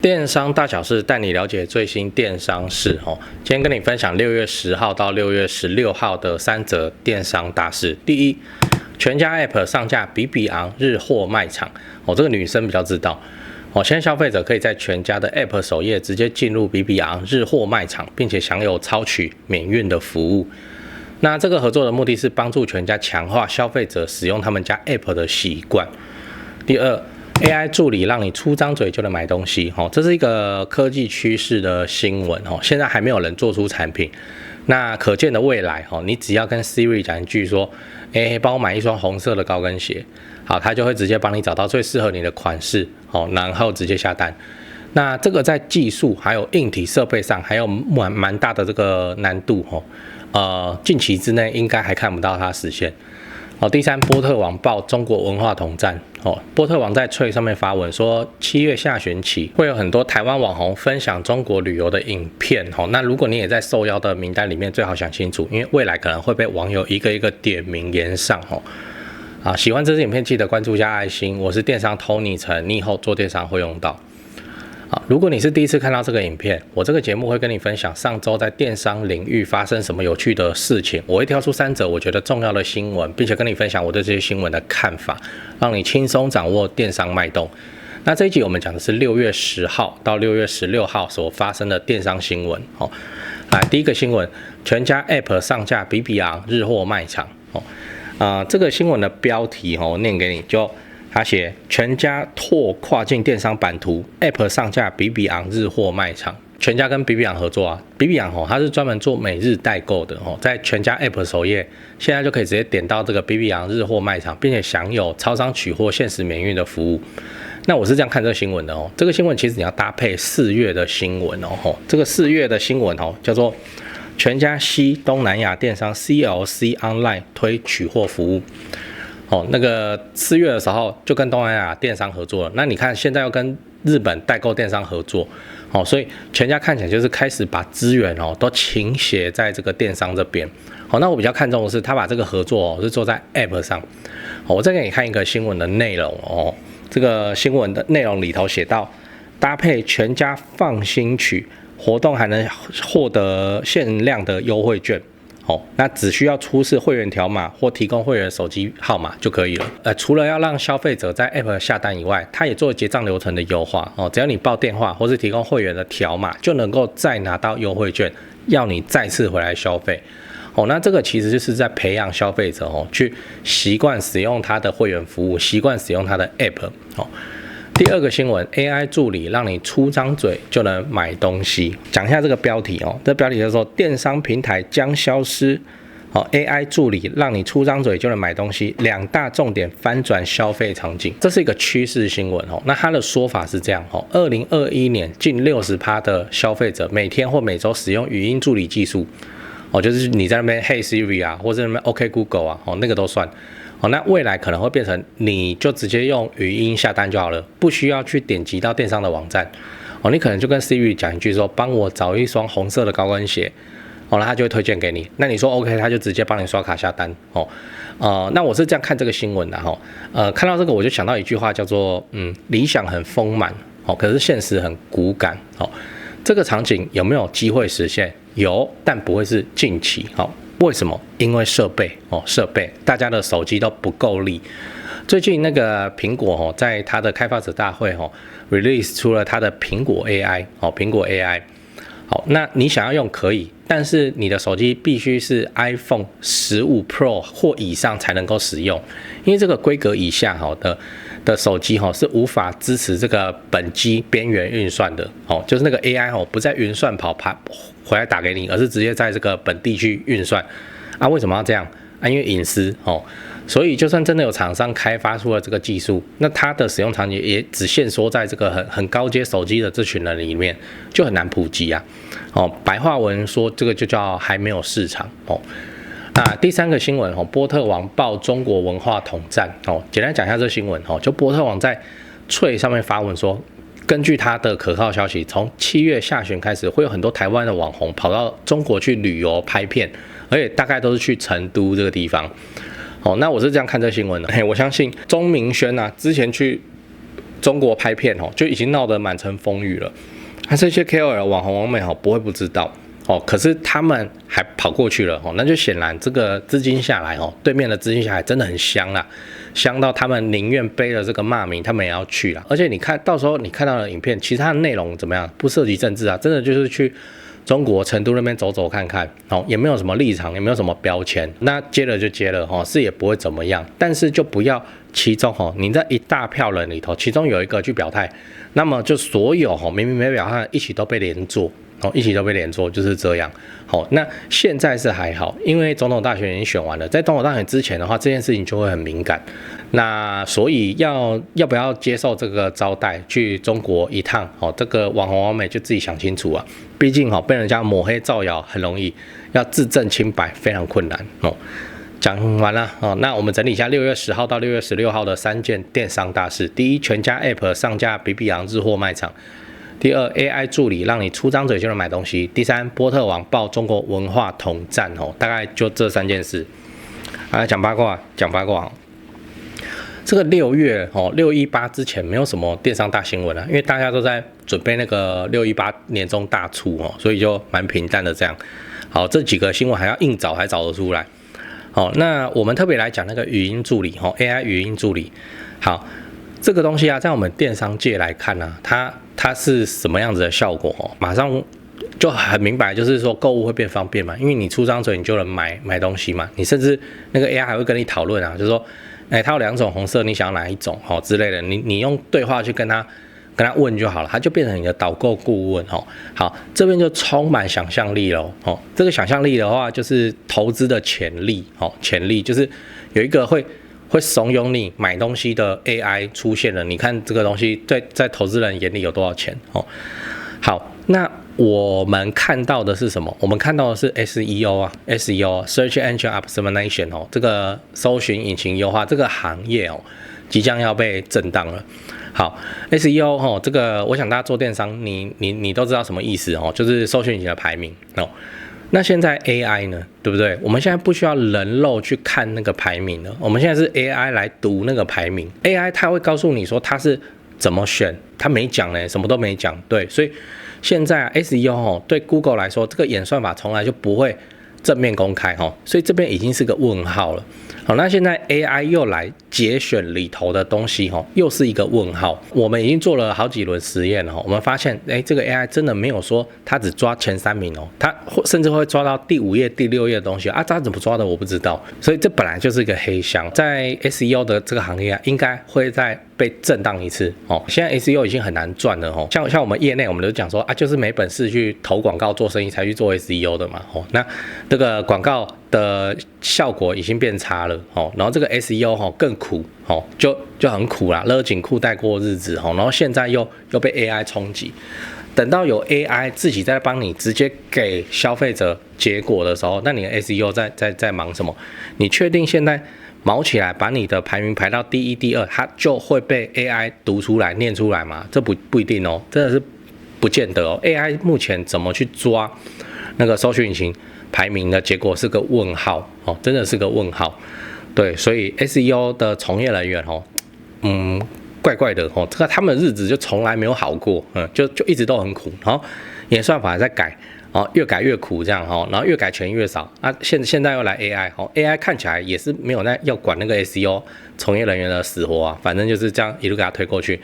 电商大小事带你了解最新电商事今天跟你分享6月10号到6月16号的3则电商大事。第一，全家 App 上架比比昂日货卖场这个女生比较知道现在消费者可以在全家的 App 首页直接进入比比昂日货卖场，并且享有超取免运的服务。那这个合作的目的是帮助全家强化消费者使用他们家 App 的习惯。第二，AI 助理让你出张嘴就能买东西这是一个科技趋势的新闻现在还没有人做出产品，那可见的未来你只要跟 Siri 讲一句说帮我买一双红色的高跟鞋，好，它就会直接帮你找到最适合你的款式然后直接下单。那这个在技术还有硬体设备上还有蛮大的这个难度近期之内应该还看不到它实现。第三，波特网爆中国文化统战波特网在Trade上面发文说，7月下旬起会有很多台湾网红分享中国旅游的影片那如果你也在受邀的名单里面，最好想清楚，因为未来可能会被网友一个一个点名延上喜欢这支影片记得关注加爱心，我是电商 Tony 陈，你以后做电商会用到。如果你是第一次看到这个影片，我这个节目会跟你分享上周在电商领域发生什么有趣的事情，我会挑出3则我觉得重要的新闻，并且跟你分享我对这些新闻的看法，让你轻松掌握电商脉动。那这一集我们讲的是6月10号到6月16号所发生的电商新闻来，第一个新闻，全家 App 上架比比昂日货卖场这个新闻的标题念给你，就他写全家拓跨境电商版图 ，App 上架比比昂日货卖场。全家跟比比昂合作比比昂它是专门做每日代购的在全家 App 首页，现在就可以直接点到这个比比昂日货卖场，并且享有超商取货限时免运的服务。那我是这样看这个新闻的这个新闻其实你要搭配4月的新闻这个4月的新闻叫做全家西东南亚电商 CLC Online 推取货服务。那个4月的时候就跟东南亚电商合作了，那你看现在又跟日本代购电商合作所以全家看起来就是开始把资源都倾斜在这个电商这边那我比较看重的是他把这个合作是做在 App 上我再给你看一个新闻的内容这个新闻的内容里头写到，搭配全家放心取活动还能获得限量的优惠券那只需要出示会员条码或提供会员手机号码就可以了。除了要让消费者在 App 下单以外，它也做结账流程的优化只要你报电话或是提供会员的条码，就能够再拿到优惠券，要你再次回来消费那这个其实就是在培养消费者去习惯使用它的会员服务，习惯使用它的 App第二个新闻 ，AI 助理让你出张嘴就能买东西。讲一下这个标题这标题叫做电商平台将消失，AI 助理让你出张嘴就能买东西，2大重点翻转消费场景。这是一个趋势新闻那它的说法是这样2021年近60%的消费者每天或每周使用语音助理技术就是你在那边 Hey Siri 或者那边 OK Google 那个都算。那未来可能会变成你就直接用语音下单就好了，不需要去点击到电商的网站你可能就跟 Siri 讲一句说帮我找一双红色的高跟鞋那他就会推荐给你，那你说 OK 他就直接帮你刷卡下单那我是这样看这个新闻的看到这个我就想到一句话叫做理想很丰满可是现实很骨感这个场景有没有机会实现？有，但不会是近期为什么？因为设备大家的手机都不够力。最近那个苹果在它的开发者大会release 出了它的苹果 AI 苹果 AI 那你想要用可以，但是你的手机必须是 iPhone 15 Pro 或以上才能够使用，因为这个规格以下的手机是无法支持这个本机边缘运算的就是那个 AI 不在云算跑回来打给你，而是直接在这个本地去运算为什么要这样因为隐私所以就算真的有厂商开发出了这个技术，那它的使用场景也只限缩在这个很高阶手机的这群人里面，就很难普及白话文说这个就叫还没有市场第3个新闻波特网爆中国文化统战简单讲一下这个新闻就波特网在Trade上面发文说，根据他的可靠消息，从7月下旬开始，会有很多台湾的网红跑到中国去旅游拍片，而且大概都是去成都这个地方那我是这样看这新闻的我相信钟明轩之前去中国拍片就已经闹得满城风雨了，这些 KOL 网红网美不会不知道可是他们还跑过去了那就显然这个资金下来对面的资金下来真的很香啦，香到他们宁愿背了这个骂名，他们也要去啦。而且你看到时候你看到的影片，其实它的内容怎么样？不涉及政治啊，真的就是去中国成都那边走走看看也没有什么立场，也没有什么标签，那接了就接了是也不会怎么样，但是就不要其中你在一大票人里头，其中有一个去表态，那么就所有明明没表态一起都被连坐。一起都被连坐，就是这样。那现在是还好，因为总统大选已经选完了，在总统大选之前的话，这件事情就会很敏感。那所以要不要接受这个招待去中国一趟？这个网红网美就自己想清楚啊。毕竟被人家抹黑造谣很容易，要自证清白非常困难讲完了那我们整理一下6月10号到6月16号的3件电商大事。第一，全家 App 上架比比昂日货卖场。第二 ，AI 助理让你出张嘴就能买东西。第三，波特网爆中国文化统战大概就这3件事。讲八卦。这个6月618之前没有什么电商大新闻因为大家都在准备那个618年终大促所以就蛮平淡的这样。好，这几个新闻还要硬找才找得出来。那我们特别来讲那个语音助理AI 语音助理。好。这个东西在我们电商界来看它是什么样子的效果马上就很明白，就是说购物会变方便嘛，因为你出张嘴你就能买东西嘛，你甚至那个 AI 还会跟你讨论就是说，它有2种红色，你想要哪一种之类的，你用对话去跟他问就好了，它就变成你的导购顾问好，这边就充满想象力了这个想象力的话，就是投资的潜力潜力就是有一个会怂恿你买东西的 AI 出现了，你看这个东西在投资人眼里有多少钱好，那我们看到的是什么？我们看到的是 SEO Search Engine Optimization 这个搜寻引擎优化这个行业即将要被震荡了。好 ，SEO 这个我想大家做电商，你都知道什么意思就是搜寻引擎的排名那现在 AI 呢，对不对？我们现在不需要人肉去看那个排名了，我们现在是 AI 来读那个排名 ，AI 它会告诉你说它是怎么选，它没讲呢，什么都没讲，对，所以现在SEO 对 Google 来说，这个演算法从来就不会正面公开所以这边已经是个问号了。好，那现在 AI 又来节选里头的东西又是一个问号。我们已经做了好几轮实验了我们发现这个 AI 真的没有说它只抓前3名它甚至会抓到第5页、第6页的东西它怎么抓的我不知道。所以这本来就是一个黑箱，在 SEO 的这个行业应该会再被震荡一次现在 SEO 已经很难赚了像我们业内我们都讲说就是没本事去投广告做生意才去做 SEO 的嘛那这个广告的效果已经变差了然后这个 SEO 更苦就很苦啦，勒紧裤带过日子然后现在又被 AI 冲击，等到有 AI 自己在帮你直接给消费者结果的时候，那你的 SEO 在忙什么？你确定现在毛起来把你的排名排到第1、第2，它就会被 AI 读出来念出来吗？这不一定真的是不见得AI 目前怎么去抓那个搜索引擎排名的结果是个问号真的是个问号。对，所以 SEO 的从业人员怪怪的这个他们的日子就从来没有好过就一直都很苦，然后演算法还在改越改越苦这样然后越改钱越少现在又来 AI 看起来也是没有要管那个 SEO 从业人员的死活反正就是这样一路给他推过去。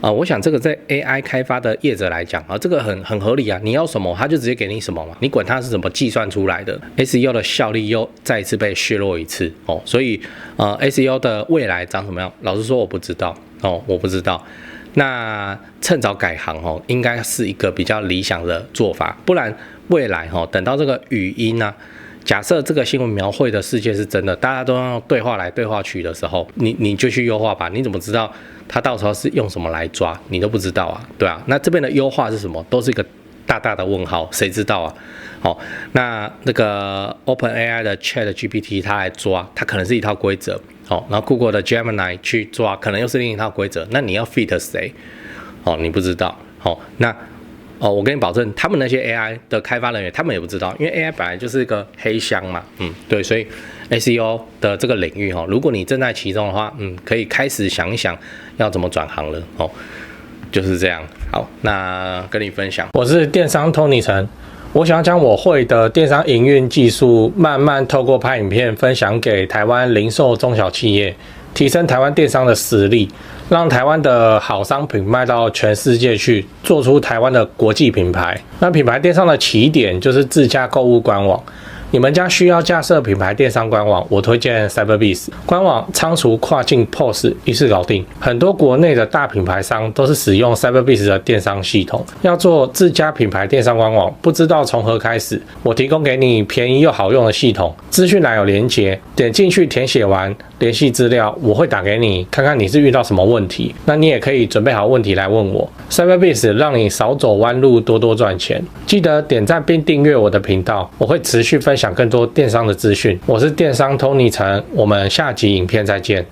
我想这个在 AI 开发的业者来讲这个很合理你要什么他就直接给你什么嘛，你管它是怎么计算出来的。SEO 的效率又再一次被削弱一次所以SEO 的未来长什么样，老实说我不知道我不知道。那趁早改行应该是一个比较理想的做法，不然未来等到这个语音假设这个新闻描绘的世界是真的，大家都要对话来对话去的时候，你就去优化吧，你怎么知道它到时候是用什么来抓？你都不知道对那这边的优化是什么？都是一个大大的问号，谁知道那个 OpenAI 的 ChatGPT 它来抓，它可能是一套规则然后 Google 的 Gemini 去抓，可能又是另一套规则，那你要 fit 谁你不知道那我跟你保证，他们那些 AI 的开发人员，他们也不知道，因为 AI 本来就是一个黑箱嘛，对，所以 SEO 的这个领域如果你正在其中的话，可以开始想一想要怎么转行了就是这样。好，那跟你分享，我是电商 Tony 陈，我想要将我会的电商营运技术，慢慢透过拍影片分享给台湾零售中小企业，提升台湾电商的实力，让台湾的好商品卖到全世界去，做出台湾的国际品牌。那品牌电商的起点就是自家购物官网。你们家需要架设品牌电商官网，我推荐 Cyberbiz 官网，仓储、跨境 POS 一次搞定。很多国内的大品牌商都是使用 Cyberbiz 的电商系统。要做自家品牌电商官网，不知道从何开始，我提供给你便宜又好用的系统，资讯栏有连结，点进去填写完联系资料，我会打给你，看看你是遇到什么问题。那你也可以准备好问题来问我。Cyberbiz 让你少走弯路，多多赚钱。记得点赞并订阅我的频道，我会持续分享更多电商的资讯。我是电商 Tony 陈，我们下集影片再见。